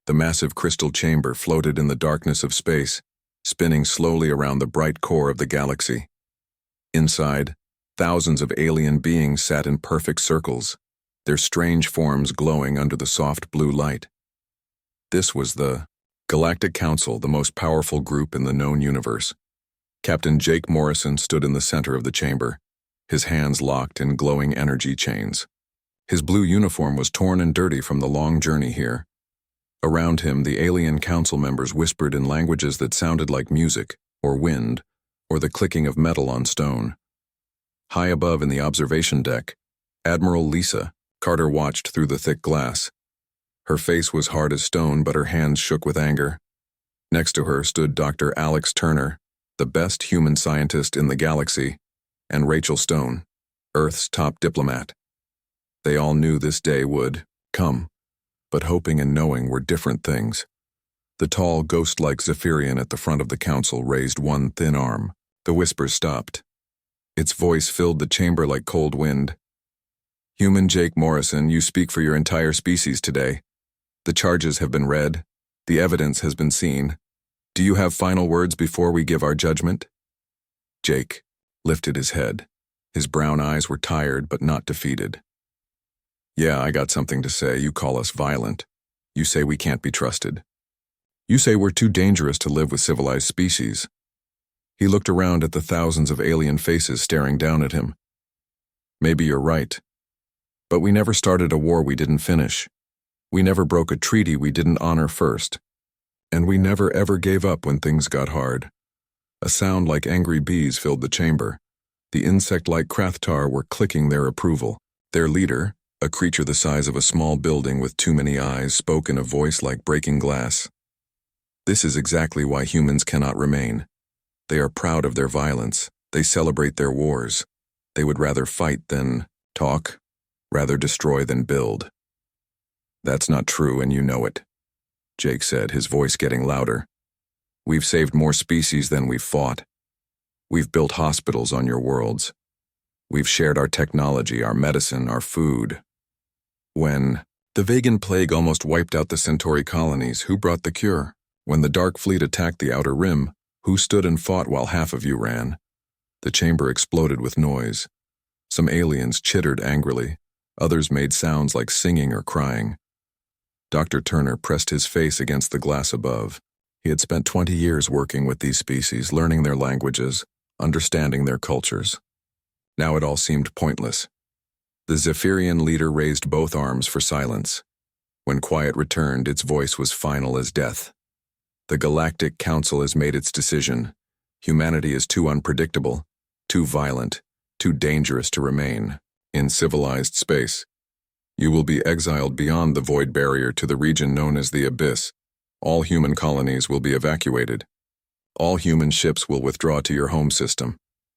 The massive crystal chamber floated in the darkness of space, spinning slowly around the bright core of the galaxy. Inside, thousands of alien beings sat in perfect circles, their strange forms glowing under the soft blue light. This was the Galactic Council, the most powerful group in the known universe. Captain Jake Morrison stood in the center of the chamber, his hands locked in glowing energy chains. His blue uniform was torn and dirty from the long journey here. Around him, the alien council members whispered in languages that sounded like music, or wind, or the clicking of metal on stone. High above in the observation deck, Admiral Lisa Carter watched through the thick glass. Her face was hard as stone, but her hands shook with anger. Next to her stood Dr. Alex Turner, the best human scientist in the galaxy, and Rachel Stone, Earth's top diplomat. They all knew this day would come, but hoping and knowing were different things. The tall, ghost-like Zephyrian at the front of the council raised one thin arm. The whispers stopped. Its voice filled the chamber like cold wind. "Human Jake Morrison, you speak for your entire species today. The charges have been read. The evidence has been seen. Do you have final words before we give our judgment?" Jake lifted his head. His brown eyes were tired but not defeated. "Yeah, I got something to say. You call us violent. You say we can't be trusted. You say we're too dangerous to live with civilized species." He looked around at the thousands of alien faces staring down at him. "Maybe you're right. But we never started a war we didn't finish. We never broke a treaty we didn't honor first. And we never ever gave up when things got hard." A sound like angry bees filled the chamber. The insect-like Krathtar were clicking their approval. Their leader, a creature the size of a small building with too many eyes, spoke in a voice like breaking glass. "This is exactly why humans cannot remain. They are proud of their violence. They celebrate their wars. They would rather fight than talk, rather destroy than build." "That's not true, and you know it," Jake said, his voice getting louder. "We've saved more species than we've fought. We've built hospitals on your worlds. We've shared our technology, our medicine, our food. When the Vegan plague almost wiped out the Centauri colonies, who brought the cure? When the Dark Fleet attacked the Outer Rim, who stood and fought while half of you ran?" The chamber exploded with noise. Some aliens chittered angrily. Others made sounds like singing or crying. Dr. Turner pressed his face against the glass above. He had spent 20 years working with these species, learning their languages, understanding their cultures. Now it all seemed pointless. The Zephyrian leader raised both arms for silence. When quiet returned, its voice was final as death. "The Galactic Council has made its decision. Humanity is too unpredictable, too violent, too dangerous to remain in civilized space. You will be exiled beyond the void barrier to the region known as the Abyss. All human colonies will be evacuated. All human ships will withdraw to your home system.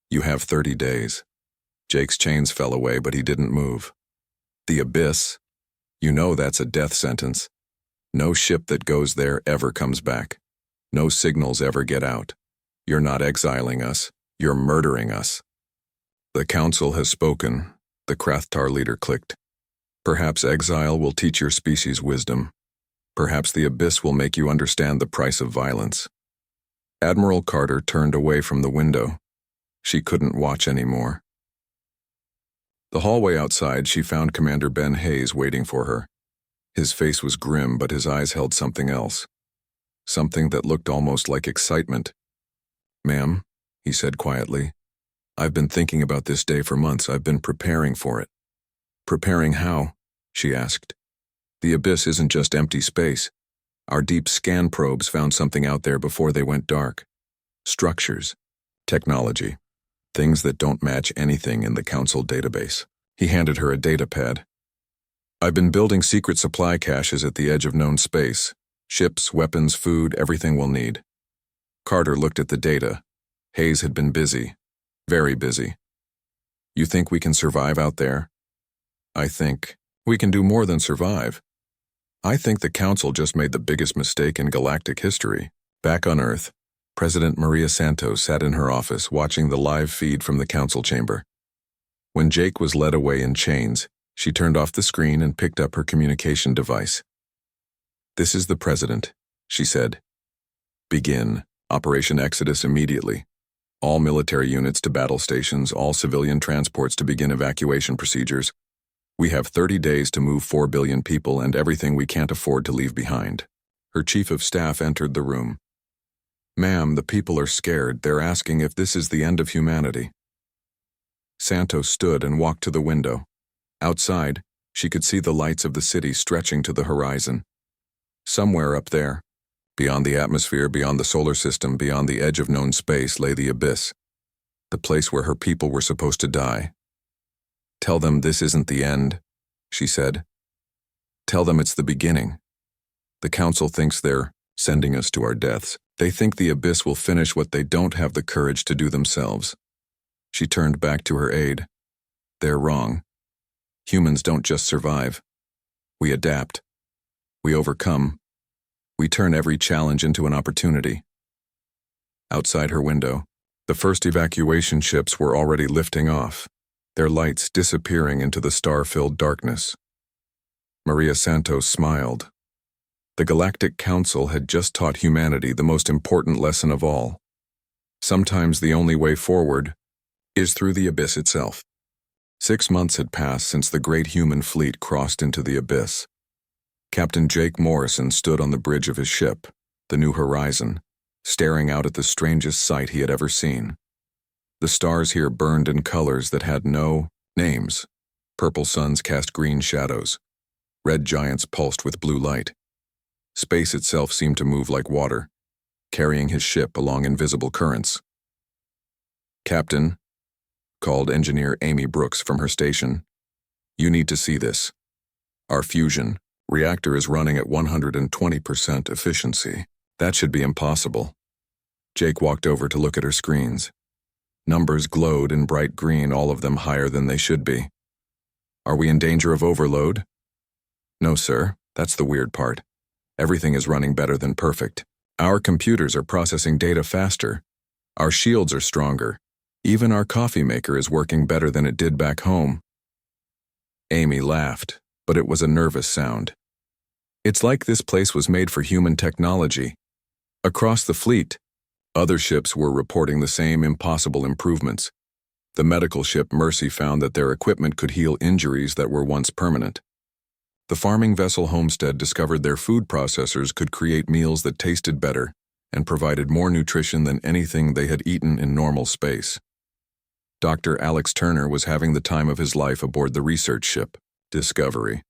You have 30 days. Jake's chains fell away, but he didn't move. "The Abyss? You know that's a death sentence. No ship that goes there ever comes back. No signals ever get out. You're not exiling us, you're murdering us." "The Council has spoken," the Krathtar leader clicked. "Perhaps exile will teach your species wisdom. Perhaps the Abyss will make you understand the price of violence." Admiral Carter turned away from the window. She couldn't watch anymore. The hallway outside, she found Commander Ben Hayes waiting for her. His face was grim, but his eyes held something else. Something that looked almost like excitement. "Ma'am," he said quietly, "I've been thinking about this day for months. I've been preparing for it." "Preparing how?" she asked. "The Abyss isn't just empty space. Our deep scan probes found something out there before they went dark. Structures, technology, things that don't match anything in the Council database." He handed her a data pad. "I've been building secret supply caches at the edge of known space. Ships, weapons, food, everything we'll need." Carter looked at the data. Hayes had been busy. Very busy. "You think we can survive out there?" "I think we can do more than survive. I think the Council just made the biggest mistake in galactic history." Back on Earth, President Maria Santos sat in her office watching the live feed from the Council chamber. When Jake was led away in chains, she turned off the screen and picked up her communication device. "This is the President," she said. "Begin Operation Exodus immediately. All military units to battle stations, all civilian transports to begin evacuation procedures. We have 30 days to move 4 billion people and everything we can't afford to leave behind." Her chief of staff entered the room. "Ma'am, the people are scared. They're asking if this is the end of humanity." Santos stood and walked to the window. Outside, she could see the lights of the city stretching to the horizon. Somewhere up there, beyond the atmosphere, beyond the solar system, beyond the edge of known space, lay the abyss, the place where her people were supposed to die. "Tell them this isn't the end," she said. "Tell them it's the beginning. The council thinks they're sending us to our deaths. They think the abyss will finish what they don't have the courage to do themselves." She turned back to her aide. "They're wrong. Humans don't just survive. We adapt. We overcome. We turn every challenge into an opportunity." Outside her window, the first evacuation ships were already lifting off, their lights disappearing into the star-filled darkness. Maria Santos smiled. The Galactic Council had just taught humanity the most important lesson of all. Sometimes the only way forward is through the abyss itself. 6 months had passed since the great human fleet crossed into the abyss. Captain Jake Morrison stood on the bridge of his ship, the New Horizon, staring out at the strangest sight he had ever seen. The stars here burned in colors that had no names. Purple suns cast green shadows. Red giants pulsed with blue light. Space itself seemed to move like water, carrying his ship along invisible currents. "Captain," called Engineer Amy Brooks from her station, "you need to see this. Our fusion reactor is running at 120% efficiency. That should be impossible." Jake walked over to look at her screens. Numbers glowed in bright green, all of them higher than they should be. "Are we in danger of overload?" "No, sir. That's the weird part. Everything is running better than perfect. Our computers are processing data faster. Our shields are stronger. Even our coffee maker is working better than it did back home." Amy laughed, but it was a nervous sound. "It's like this place was made for human technology." Across the fleet, other ships were reporting the same impossible improvements. The medical ship Mercy found that their equipment could heal injuries that were once permanent. The farming vessel Homestead discovered their food processors could create meals that tasted better and provided more nutrition than anything they had eaten in normal space. Dr. Alex Turner was having the time of his life aboard the research ship, Discovery.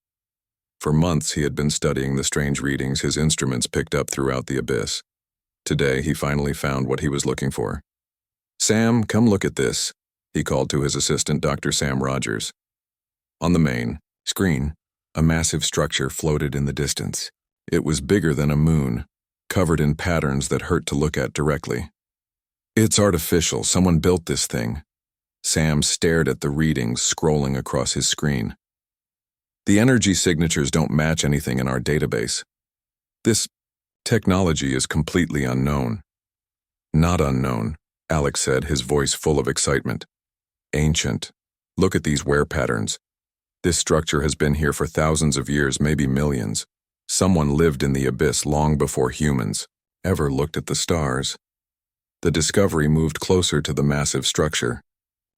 For months he had been studying the strange readings his instruments picked up throughout the abyss. Today he finally found what he was looking for. "Sam, come look at this," he called to his assistant, Dr. Sam Rogers. On the main screen, a massive structure floated in the distance. It was bigger than a moon, covered in patterns that hurt to look at directly. "It's artificial. Someone built this thing." Sam stared at the readings scrolling across his screen. "The energy signatures don't match anything in our database. This technology is completely unknown." "Not unknown," Alex said, his voice full of excitement. "Ancient. Look at these wear patterns. This structure has been here for thousands of years, maybe millions. Someone lived in the abyss long before humans ever looked at the stars." The Discovery moved closer to the massive structure.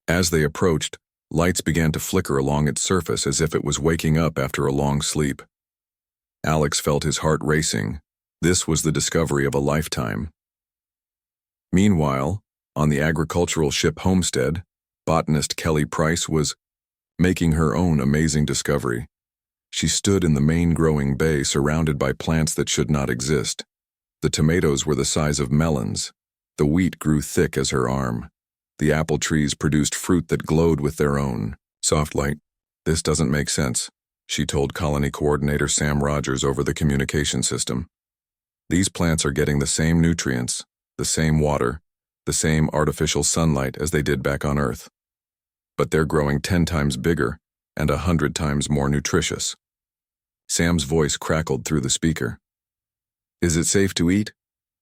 As they approached, lights began to flicker along its surface as if it was waking up after a long sleep. Alex felt his heart racing. This was the discovery of a lifetime. Meanwhile, on the agricultural ship Homestead, botanist Kelly Price was making her own amazing discovery. She stood in the main growing bay surrounded by plants that should not exist. The tomatoes were the size of melons. The wheat grew thick as her arm. The apple trees produced fruit that glowed with their own soft light. "This doesn't make sense," she told colony coordinator Sam Rogers over the communication system. "These plants are getting the same nutrients, the same water, the same artificial sunlight as they did back on Earth. But they're growing 10 times bigger and 100 times more nutritious." Sam's voice crackled through the speaker. "Is it safe to eat?"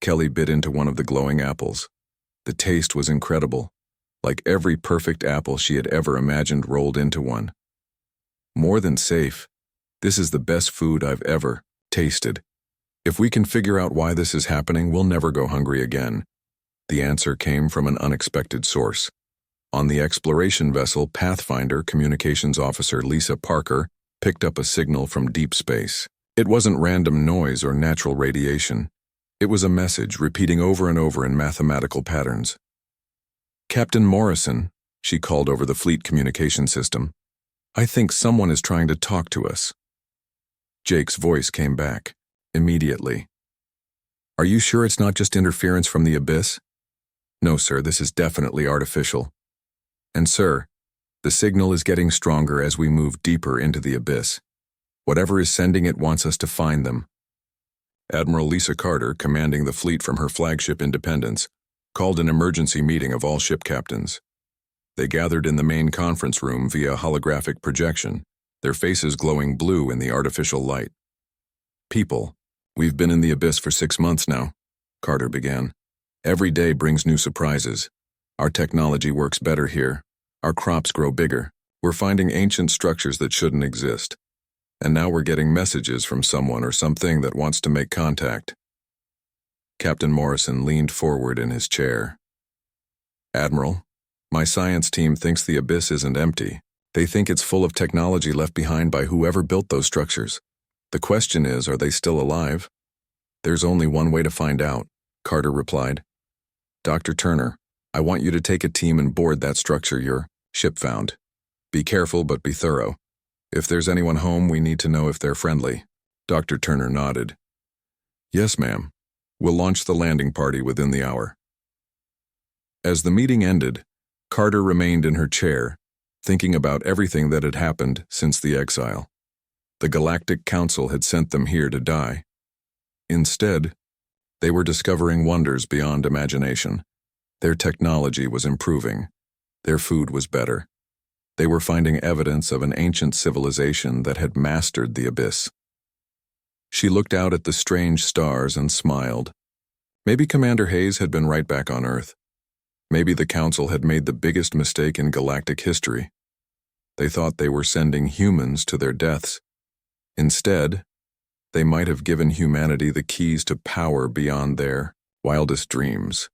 Kelly bit into one of the glowing apples. The taste was incredible, like every perfect apple she had ever imagined rolled into one. "More than safe. This is the best food I've ever tasted." If we can figure out why this is happening, we'll never go hungry again. The answer came from an unexpected source. On the exploration vessel Pathfinder, Communications Officer Lisa Parker picked up a signal from deep space. It wasn't random noise or natural radiation. It was a message repeating over and over in mathematical patterns. "Captain Morrison," she called over the fleet communication system, "I think someone is trying to talk to us." Jake's voice came back, immediately. "Are you sure it's not just interference from the abyss?" "No, sir, this is definitely artificial. And sir, the signal is getting stronger as we move deeper into the abyss. Whatever is sending it wants us to find them." Admiral Lisa Carter, commanding the fleet from her flagship Independence, called an emergency meeting of all ship captains. They gathered in the main conference room via holographic projection, their faces glowing blue in the artificial light. "People, we've been in the abyss for 6 months now," Carter began. "Every day brings new surprises. Our technology works better here. Our crops grow bigger. We're finding ancient structures that shouldn't exist. And now we're getting messages from someone or something that wants to make contact." Captain Morrison leaned forward in his chair. "Admiral, my science team thinks the abyss isn't empty. They think it's full of technology left behind by whoever built those structures. The question is, are they still alive?" "There's only one way to find out," Carter replied. "Dr. Turner, I want you to take a team and board that structure your ship found. Be careful, but be thorough. If there's anyone home, we need to know if they're friendly." Dr. Turner nodded. "Yes, ma'am. We'll launch the landing party within the hour." As the meeting ended, Carter remained in her chair, thinking about everything that had happened since the exile. The Galactic Council had sent them here to die. Instead, they were discovering wonders beyond imagination. Their technology was improving. Their food was better. They were finding evidence of an ancient civilization that had mastered the abyss. She looked out at the strange stars and smiled. Maybe Commander Hayes had been right back on Earth. Maybe the Council had made the biggest mistake in galactic history. They thought they were sending humans to their deaths. Instead, they might have given humanity the keys to power beyond their wildest dreams.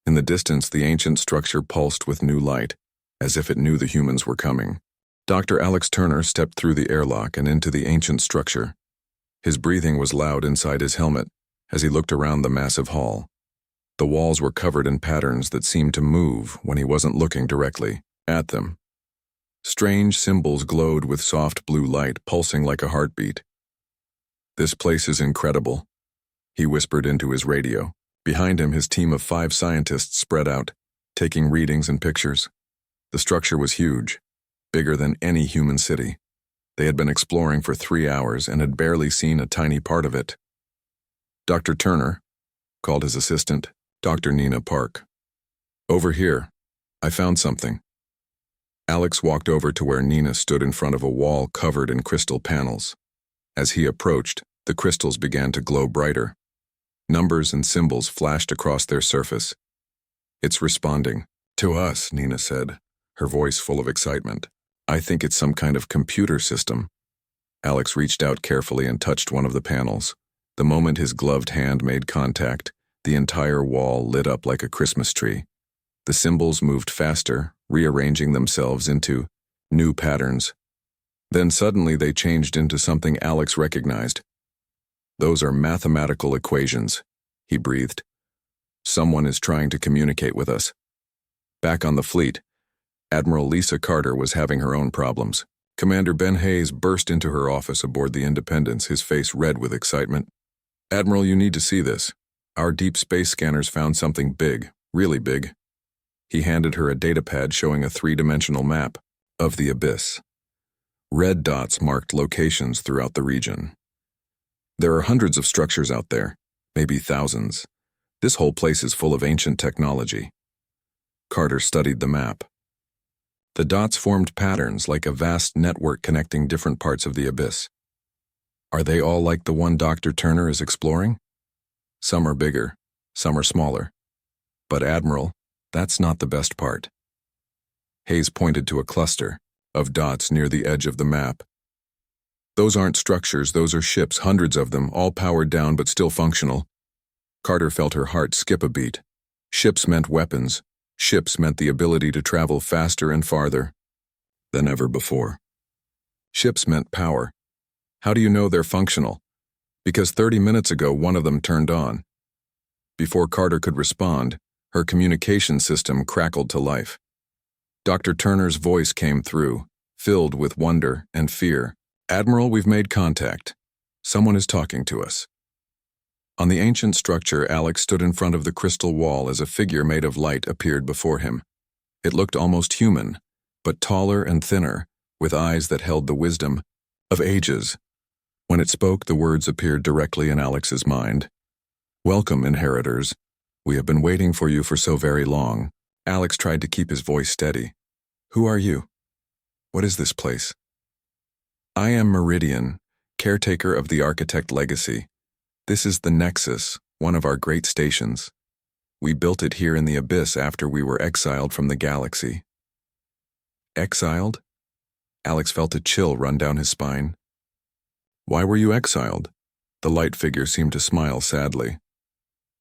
In the distance, the ancient structure pulsed with new light, as if it knew the humans were coming. Dr. Alex Turner stepped through the airlock and into the ancient structure. His breathing was loud inside his helmet as he looked around the massive hall. The walls were covered in patterns that seemed to move when he wasn't looking directly at them. Strange symbols glowed with soft blue light, pulsing like a heartbeat. "This place is incredible," he whispered into his radio. Behind him, his team of 5 scientists spread out, taking readings and pictures. The structure was huge, bigger than any human city. They had been exploring for 3 hours and had barely seen a tiny part of it. "Dr. Turner," called his assistant, Dr. Nina Park. "Over here. I found something." Alex walked over to where Nina stood in front of a wall covered in crystal panels. As he approached, the crystals began to glow brighter. Numbers and symbols flashed across their surface. "It's responding to us," Nina said, her voice full of excitement. "I think it's some kind of computer system." Alex reached out carefully and touched one of the panels. The moment his gloved hand made contact, the entire wall lit up like a Christmas tree. The symbols moved faster, rearranging themselves into new patterns. Then suddenly they changed into something Alex recognized. "Those are mathematical equations," he breathed. "Someone is trying to communicate with us." Back on the fleet, Admiral Lisa Carter was having her own problems. Commander Ben Hayes burst into her office aboard the Independence, his face red with excitement. "Admiral, you need to see this. Our deep space scanners found something big, really big." He handed her a datapad showing a 3-dimensional map of the abyss. Red dots marked locations throughout the region. "There are hundreds of structures out there, maybe thousands. This whole place is full of ancient technology." Carter studied the map. The dots formed patterns like a vast network connecting different parts of the abyss. "Are they all like the one Dr. Turner is exploring?" "Some are bigger, some are smaller. But Admiral, that's not the best part." Hayes pointed to a cluster of dots near the edge of the map. Those aren't structures, those are ships, hundreds of them, all powered down but still functional. Carter felt her heart skip a beat. Ships meant weapons. Ships meant the ability to travel faster and farther than ever before. Ships meant power. How do you know they're functional? Because 30 minutes ago, one of them turned on. Before Carter could respond, her communication system crackled to life. Dr. Turner's voice came through, filled with wonder and fear. "Admiral, we've made contact. Someone is talking to us." On the ancient structure, Alex stood in front of the crystal wall as a figure made of light appeared before him. It looked almost human, but taller and thinner, with eyes that held the wisdom of ages. When it spoke, the words appeared directly in Alex's mind. "Welcome, inheritors. We have been waiting for you for so very long." Alex tried to keep his voice steady. "Who are you? What is this place?" "I am Meridian, caretaker of the Architect Legacy. This is the Nexus, one of our great stations. We built it here in the Abyss after we were exiled from the galaxy." "Exiled?" Alex felt a chill run down his spine. "Why were you exiled?" The light figure seemed to smile sadly.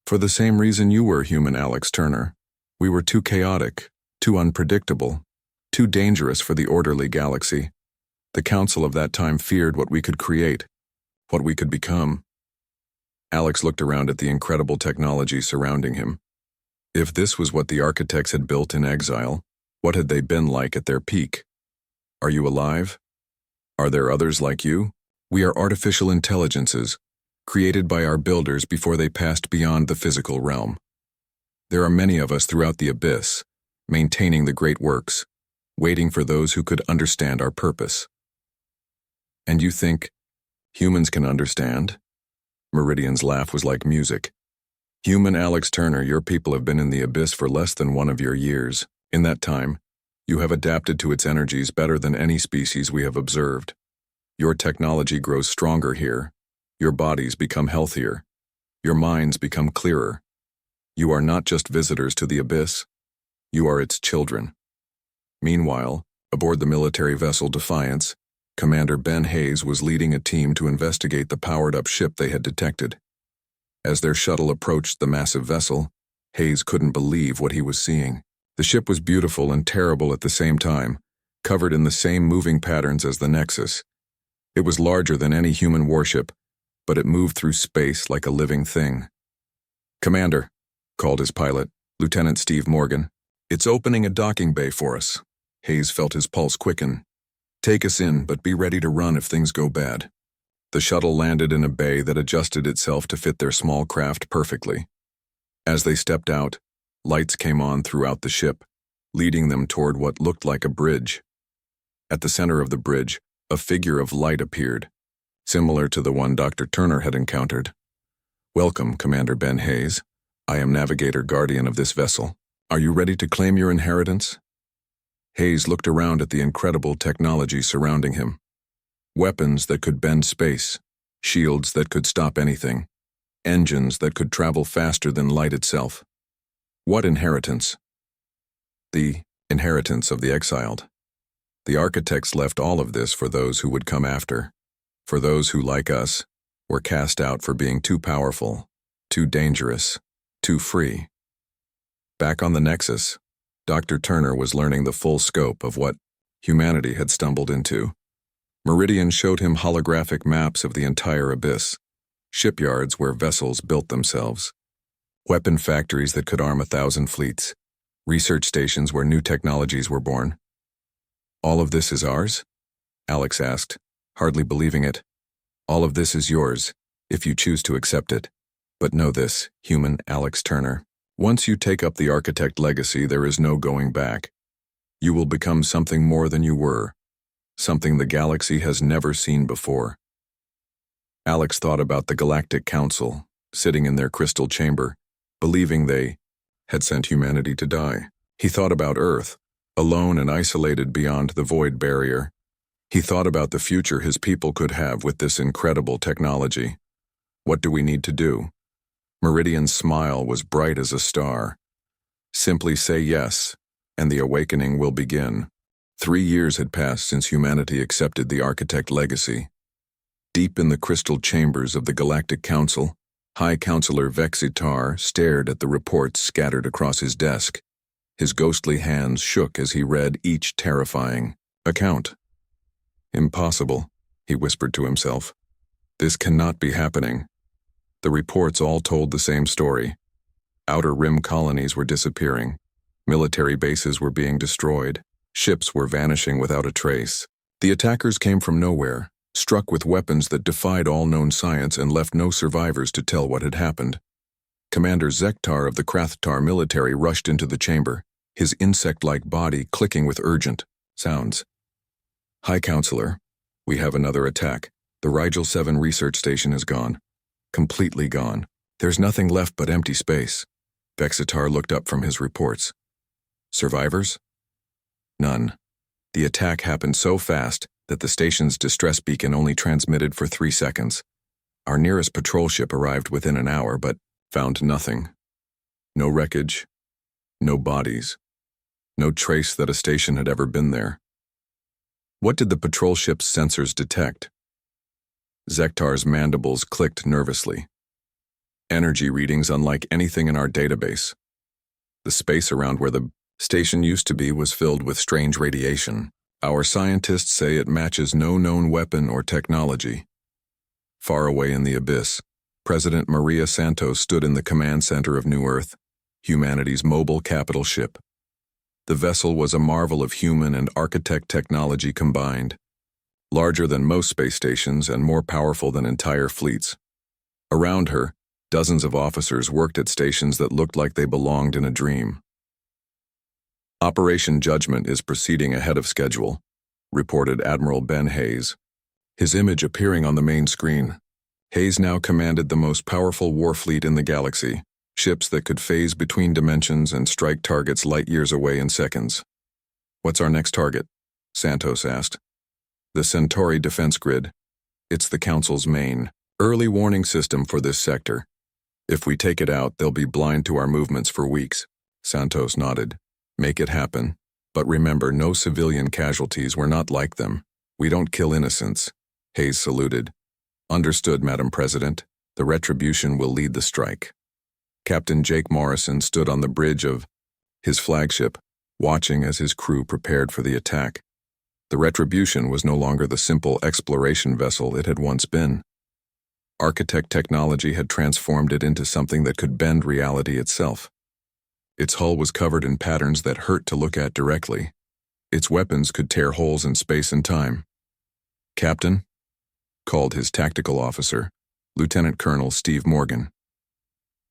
"For the same reason you were, human Alex Turner. We were too chaotic, too unpredictable, too dangerous for the orderly galaxy. The council of that time feared what we could create, what we could become." Alex looked around at the incredible technology surrounding him. If this was what the architects had built in exile, what had they been like at their peak? "Are you alive? Are there others like you? We are artificial intelligences, created by our builders before they passed beyond the physical realm. There are many of us throughout the Abyss, maintaining the great works, waiting for those who could understand our purpose." "And you think humans can understand?" Meridian's laugh was like music. "Human Alex Turner, your people have been in the Abyss for less than one of your years. In that time, you have adapted to its energies better than any species we have observed. Your technology grows stronger here. Your bodies become healthier. Your minds become clearer. You are not just visitors to the Abyss. You are its children." Meanwhile, aboard the military vessel Defiance, Commander Ben Hayes was leading a team to investigate the powered-up ship they had detected. As their shuttle approached the massive vessel, Hayes couldn't believe what he was seeing. The ship was beautiful and terrible at the same time, covered in the same moving patterns as the Nexus. It was larger than any human warship, but it moved through space like a living thing. "Commander," called his pilot, Lieutenant Steve Morgan, "it's opening a docking bay for us." Hayes felt his pulse quicken. "Take us in, but be ready to run if things go bad." The shuttle landed in a bay that adjusted itself to fit their small craft perfectly. As they stepped out, lights came on throughout the ship, leading them toward what looked like a bridge. At the center of the bridge, a figure of light appeared, similar to the one Dr. Turner had encountered. "Welcome, Commander Ben Hayes. I am Navigator Guardian of this vessel. Are you ready to claim your inheritance?" Hayes looked around at the incredible technology surrounding him. Weapons that could bend space, shields that could stop anything, engines that could travel faster than light itself. What inheritance? The inheritance of the exiled. The architects left all of this for those who would come after, for those who, like us, were cast out for being too powerful, too dangerous, too free. Back on the Nexus, Dr. Turner was learning the full scope of what humanity had stumbled into. Meridian showed him holographic maps of the entire Abyss, shipyards where vessels built themselves, weapon factories that could arm 1,000 fleets, research stations where new technologies were born. "All of this is ours?" Alex asked, hardly believing it. "All of this is yours, if you choose to accept it. But know this, human Alex Turner. Once you take up the Architect Legacy, there is no going back. You will become something more than you were, something the galaxy has never seen before." Alex thought about the Galactic Council, sitting in their crystal chamber, believing they had sent humanity to die. He thought about Earth, alone and isolated beyond the void barrier. He thought about the future his people could have with this incredible technology. What do we need to do? Meridian's smile was bright as a star. Simply say yes, and the awakening will begin. 3 years had passed since humanity accepted the Architect Legacy. Deep in the crystal chambers of the Galactic Council, High Counselor Vexitar stared at the reports scattered across his desk. His ghostly hands shook as he read each terrifying account. Impossible, he whispered to himself. This cannot be happening. The reports all told the same story. Outer Rim colonies were disappearing. Military bases were being destroyed. Ships were vanishing without a trace. The attackers came from nowhere, struck with weapons that defied all known science and left no survivors to tell what had happened. Commander Zektar of the Krathtar military rushed into the chamber, his insect-like body clicking with urgent sounds. High Counselor, we have another attack. The Rigel 7 research station is gone. Completely gone. There's nothing left but empty space. Vexitar looked up from his reports. Survivors? None. The attack happened so fast that the station's distress beacon only transmitted for 3 seconds. Our nearest patrol ship arrived within an hour, but found nothing. No wreckage, no bodies, no trace that a station had ever been there. What did the patrol ship's sensors detect? Zektar's mandibles clicked nervously. Energy readings unlike anything in our database. The space around where the station used to be was filled with strange radiation. Our scientists say it matches no known weapon or technology. Far away in the abyss, President Maria Santos stood in the command center of New Earth, humanity's mobile capital ship. The vessel was a marvel of human and architect technology combined, larger than most space stations and more powerful than entire fleets. Around her, dozens of officers worked at stations that looked like they belonged in a dream. Operation Judgment is proceeding ahead of schedule, reported Admiral Ben Hayes, his image appearing on the main screen. Hayes now commanded the most powerful war fleet in the galaxy, ships that could phase between dimensions and strike targets light years away in seconds. What's our next target? Santos asked. The Centauri defense grid. It's the Council's main, early warning system for this sector. If we take it out, they'll be blind to our movements for weeks. Santos nodded. Make it happen. But remember, no civilian casualties. We're not like them. We don't kill innocents. Hayes saluted. Understood, Madam President. The Retribution will lead the strike. Captain Jake Morrison stood on the bridge of his flagship, watching as his crew prepared for the attack. The Retribution was no longer the simple exploration vessel it had once been. Architect technology had transformed it into something that could bend reality itself. Its hull was covered in patterns that hurt to look at directly. Its weapons could tear holes in space and time. Captain, called his tactical officer, Lieutenant Colonel Steve Morgan.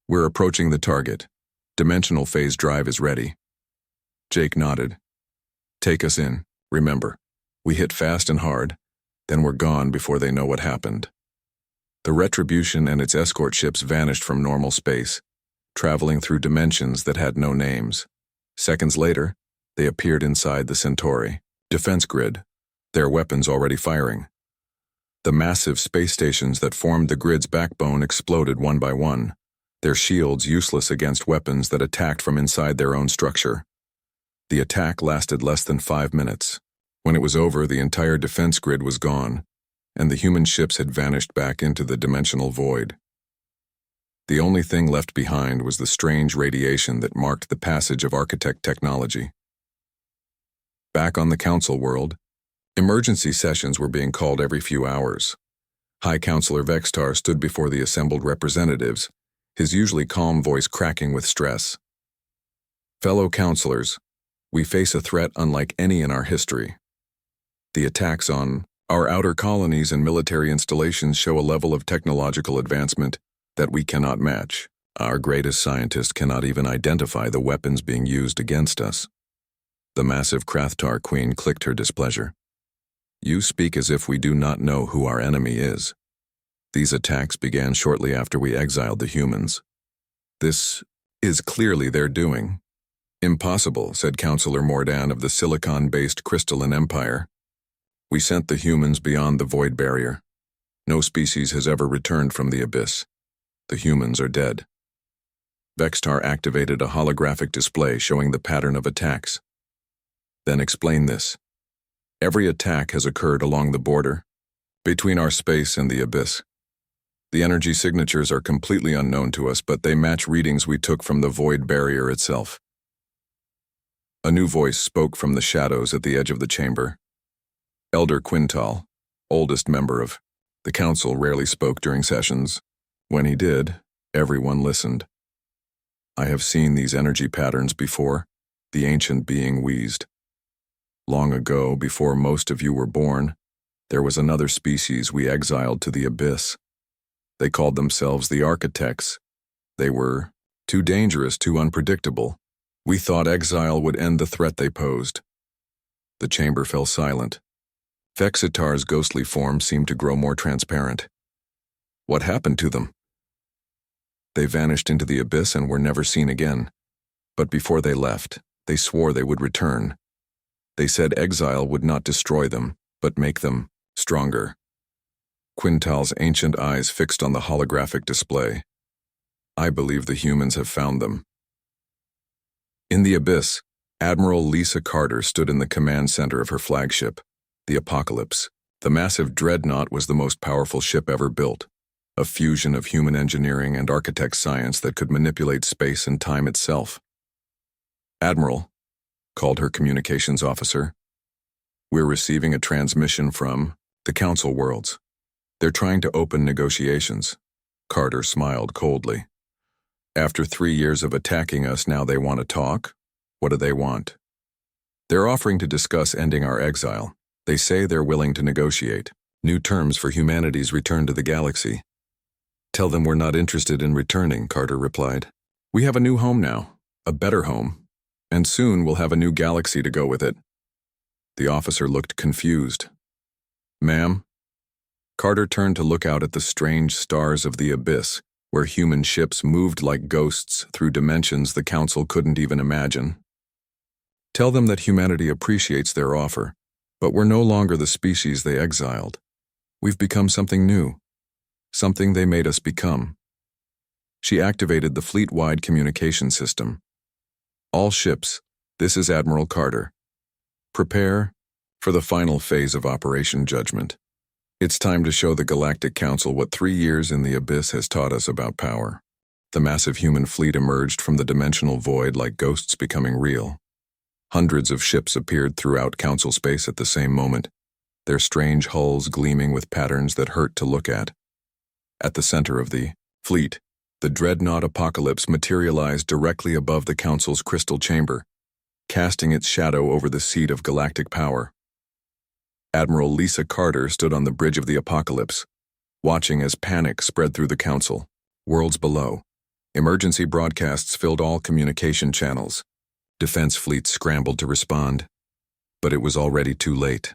We're approaching the target. Dimensional phase drive is ready. Jake nodded. Take us in. Remember, we hit fast and hard, then we're gone before they know what happened. The Retribution and its escort ships vanished from normal space, traveling through dimensions that had no names. Seconds later, they appeared inside the Centauri defense grid, their weapons already firing. The massive space stations that formed the grid's backbone exploded one by one, their shields useless against weapons that attacked from inside their own structure. The attack lasted less than 5 minutes. When it was over, the entire defense grid was gone, and the human ships had vanished back into the dimensional void. The only thing left behind was the strange radiation that marked the passage of architect technology. Back on the Council world, emergency sessions were being called every few hours. High Counselor Vexitar stood before the assembled representatives, his usually calm voice cracking with stress. Fellow counselors, we face a threat unlike any in our history. The attacks on our outer colonies and military installations show a level of technological advancement that we cannot match. Our greatest scientists cannot even identify the weapons being used against us. The massive Krathtar Queen clicked her displeasure. You speak as if we do not know who our enemy is. These attacks began shortly after we exiled the humans. This is clearly their doing. Impossible, said Counselor Mordan of the silicon-based Crystalline Empire. We sent the humans beyond the void barrier. No species has ever returned from the abyss. The humans are dead. Vexitar activated a holographic display showing the pattern of attacks. Then explain this. Every attack has occurred along the border. between our space and the abyss. The energy signatures are completely unknown to us, but they match readings we took from the void barrier itself. A new voice spoke from the shadows at the edge of the chamber. Elder Quintal, oldest member of the council, rarely spoke during sessions. When he did, everyone listened. "I have seen these energy patterns before," the ancient being wheezed. "Long ago, before most of you were born, there was another species we exiled to the abyss. They called themselves the Architects. They were too dangerous, too unpredictable. We thought exile would end the threat they posed." The chamber fell silent. Vexitar's ghostly form seemed to grow more transparent. "What happened to them?" "They vanished into the abyss and were never seen again. But before they left, they swore they would return. They said exile would not destroy them, but make them stronger." Quintal's ancient eyes fixed on the holographic display. "I believe the humans have found them." In the abyss, Admiral Lisa Carter stood in the command center of her flagship, the Apocalypse. The massive dreadnought was the most powerful ship ever built, a fusion of human engineering and architect science that could manipulate space and time itself. "Admiral," called her communications officer, "we're receiving a transmission from the Council Worlds. They're trying to open negotiations." Carter smiled coldly. "After 3 years of attacking us, now they want to talk? What do they want?" "They're offering to discuss ending our exile. They say they're willing to negotiate new terms for humanity's return to the galaxy." "Tell them we're not interested in returning," Carter replied. "We have a new home now, a better home, and soon we'll have a new galaxy to go with it." The officer looked confused. "Ma'am?" Carter turned to look out at the strange stars of the abyss, where human ships moved like ghosts through dimensions the Council couldn't even imagine. "Tell them that humanity appreciates their offer, but we're no longer the species they exiled. We've become something new, something they made us become." She activated the fleet-wide communication system. "All ships, this is Admiral Carter. Prepare for the final phase of Operation Judgment. It's time to show the Galactic Council what 3 years in the abyss has taught us about power." The massive human fleet emerged from the dimensional void like ghosts becoming real. Hundreds of ships appeared throughout Council space at the same moment, their strange hulls gleaming with patterns that hurt to look at. At the center of the fleet, the dreadnought Apocalypse materialized directly above the Council's crystal chamber, casting its shadow over the seat of galactic power. Admiral Lisa Carter stood on the bridge of the Apocalypse, watching as panic spread through the Council. Worlds below, emergency broadcasts filled all communication channels. Defense fleets scrambled to respond, but it was already too late.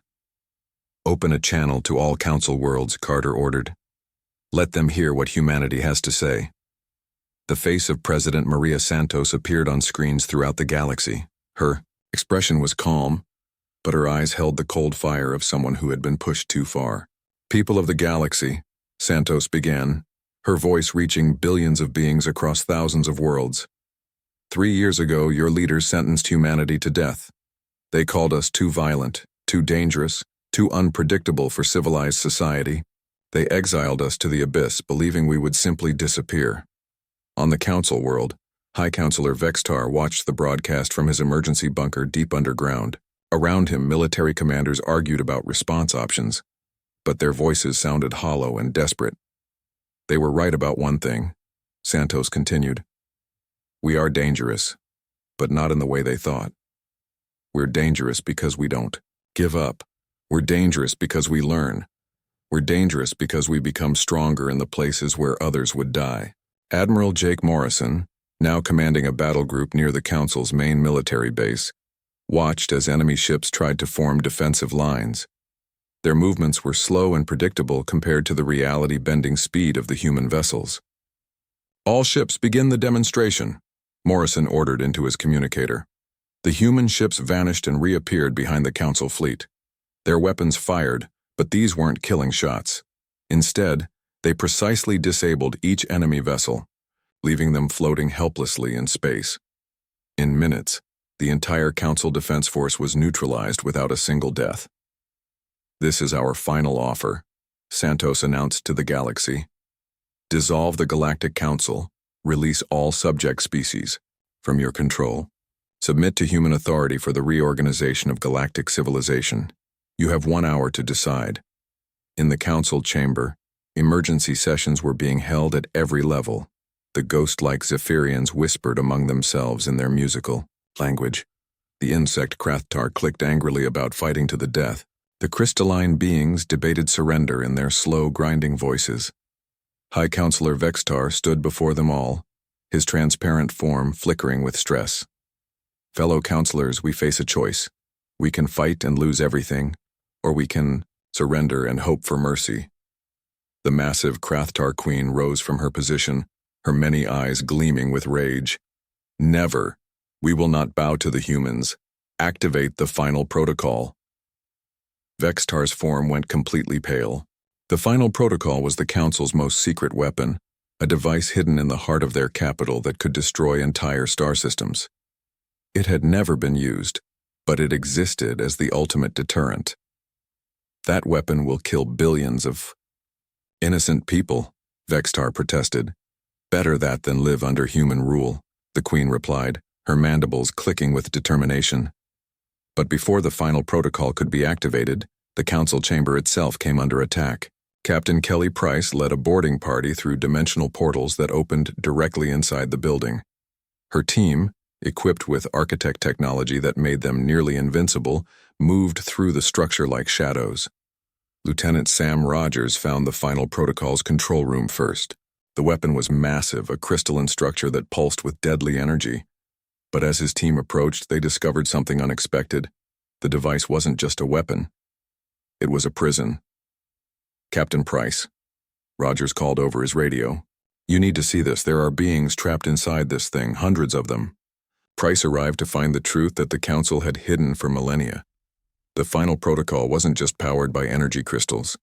"Open a channel to all Council worlds," Carter ordered. "Let them hear what humanity has to say." The face of President Maria Santos appeared on screens throughout the galaxy. Her expression was calm, but her eyes held the cold fire of someone who had been pushed too far. "People of the galaxy," Santos began, her voice reaching billions of beings across thousands of worlds. 3 years ago, your leaders sentenced humanity to death. They called us too violent, too dangerous, too unpredictable for civilized society. They exiled us to the abyss, believing we would simply disappear. On the Council world, High Counselor Vextar watched the broadcast from his emergency bunker deep underground. Around him, military commanders argued about response options, but their voices sounded hollow and desperate. "They were right about one thing," Santos continued. "We are dangerous, but not in the way they thought. We're dangerous because we don't give up. We're dangerous because we learn. We're dangerous because we become stronger in the places where others would die." Admiral Jake Morrison, now commanding a battle group near the Council's main military base, watched as enemy ships tried to form defensive lines. Their movements were slow and predictable compared to the reality-bending speed of the human vessels. "All ships begin the demonstration," Morrison ordered into his communicator. The human ships vanished and reappeared behind the Council fleet. Their weapons fired, but these weren't killing shots. Instead, they precisely disabled each enemy vessel, leaving them floating helplessly in space. In minutes, the entire Council defense force was neutralized without a single death. "This is our final offer," Santos announced to the galaxy. Dissolve the Galactic Council. Release all subject species from your control. Submit to human authority for the reorganization of galactic civilization. You have 1 hour to decide. In the council chamber, emergency sessions were being held at every level. The ghost-like Zephyrians whispered among themselves in their musical language. The insect Krathtar clicked angrily about fighting to the death. The crystalline beings debated surrender in their slow, grinding voices. High Counselor Vextar stood before them all, his transparent form flickering with stress. Fellow counselors, we face a choice. We can fight and lose everything, or we can surrender and hope for mercy. The massive Krathtar Queen rose from her position, her many eyes gleaming with rage. Never. We will not bow to the humans. Activate the final protocol. Vextar's form went completely pale. The final protocol was the Council's most secret weapon, a device hidden in the heart of their capital that could destroy entire star systems. It had never been used, but it existed as the ultimate deterrent. That weapon will kill billions of innocent people, Vextar protested. Better that than live under human rule, the Queen replied, her mandibles clicking with determination. But before the final protocol could be activated, the council chamber itself came under attack. Captain Kelly Price led a boarding party through dimensional portals that opened directly inside the building. Her team, equipped with architect technology that made them nearly invincible, moved through the structure like shadows. Lieutenant Sam Rogers found the final protocol's control room first. The weapon was massive, a crystalline structure that pulsed with deadly energy. But as his team approached, they discovered something unexpected. The device wasn't just a weapon. It was a prison. Captain Price. Rogers called over his radio. You need to see this. There are beings trapped inside this thing, hundreds of them. Price arrived to find the truth that the Council had hidden for millennia. The final protocol wasn't just powered by energy crystals.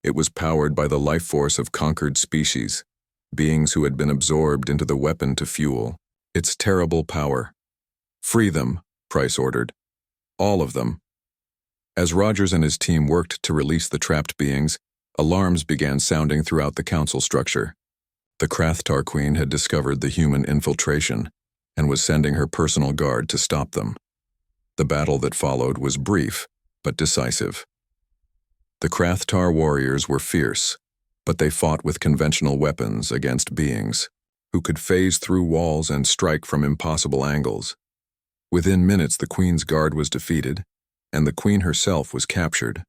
It was powered by the life force of conquered species, beings who had been absorbed into the weapon to fuel its terrible power. Free them, Price ordered. All of them. As Rogers and his team worked to release the trapped beings, alarms began sounding throughout the Council structure. The Krathtar Queen had discovered the human infiltration and was sending her personal guard to stop them. The battle that followed was brief, but decisive. The Krathtar warriors were fierce, but they fought with conventional weapons against beings who could phase through walls and strike from impossible angles. Within minutes, the Queen's guard was defeated, and the Queen herself was captured.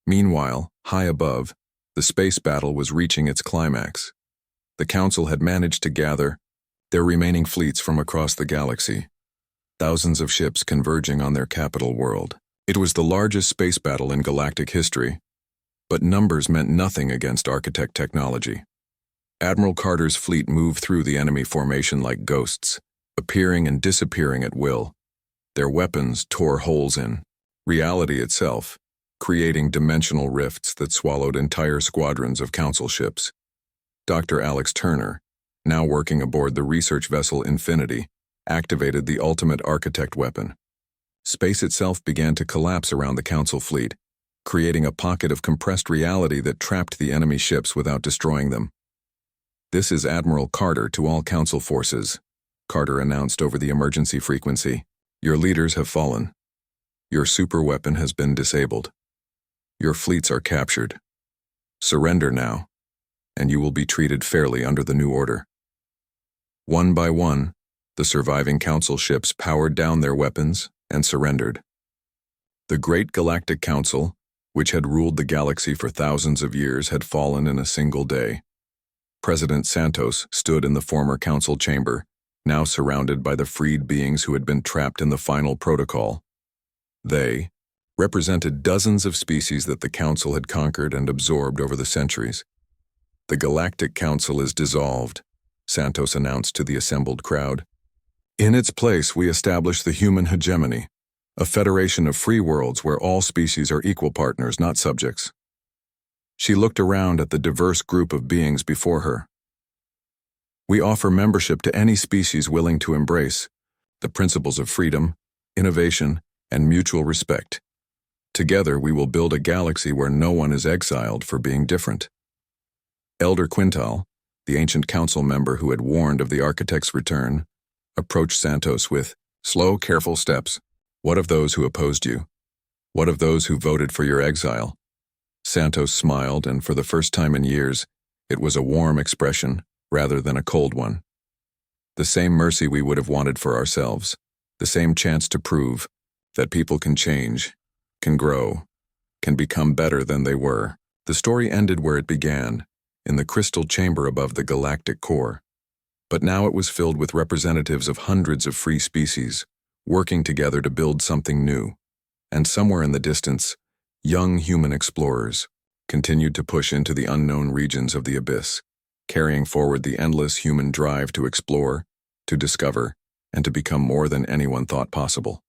Meanwhile, high above, the space battle was reaching its climax. The Council had managed to gather their remaining fleets from across the galaxy, thousands of ships converging on their capital world. It was the largest space battle in galactic history, but numbers meant nothing against architect technology. Admiral Carter's fleet moved through the enemy formation like ghosts, appearing and disappearing at will. Their weapons tore holes in reality itself, creating dimensional rifts that swallowed entire squadrons of Council ships. Dr. Alex Turner, now working aboard the research vessel Infinity, activated the ultimate architect weapon. Space itself began to collapse around the Council fleet, creating a pocket of compressed reality that trapped the enemy ships without destroying them. This is Admiral Carter to all Council forces, Carter announced over the emergency frequency. Your leaders have fallen. Your superweapon has been disabled. Your fleets are captured. Surrender now, and you will be treated fairly under the new order. One by one, the surviving Council ships powered down their weapons and surrendered. The Great Galactic Council, which had ruled the galaxy for thousands of years, had fallen in a single day. President Santos stood in the former Council chamber, now surrounded by the freed beings who had been trapped in the final protocol. They represented dozens of species that the Council had conquered and absorbed over the centuries. The Galactic Council is dissolved, Santos announced to the assembled crowd. In its place, we establish the human hegemony, a federation of free worlds where all species are equal partners, not subjects. She looked around at the diverse group of beings before her. We offer membership to any species willing to embrace the principles of freedom, innovation, and mutual respect. Together we will build a galaxy where no one is exiled for being different. Elder Quintal, the ancient council member who had warned of the architect's return, approached Santos with, "Slow, careful steps. What of those who opposed you? What of those who voted for your exile?" Santos smiled, and for the first time in years, it was a warm expression rather than a cold one. The same mercy we would have wanted for ourselves, the same chance to prove that people can change, can grow, can become better than they were. The story ended where it began, in the crystal chamber above the galactic core. But now it was filled with representatives of hundreds of free species, working together to build something new. And somewhere in the distance, young human explorers continued to push into the unknown regions of the abyss, carrying forward the endless human drive to explore, to discover, and to become more than anyone thought possible.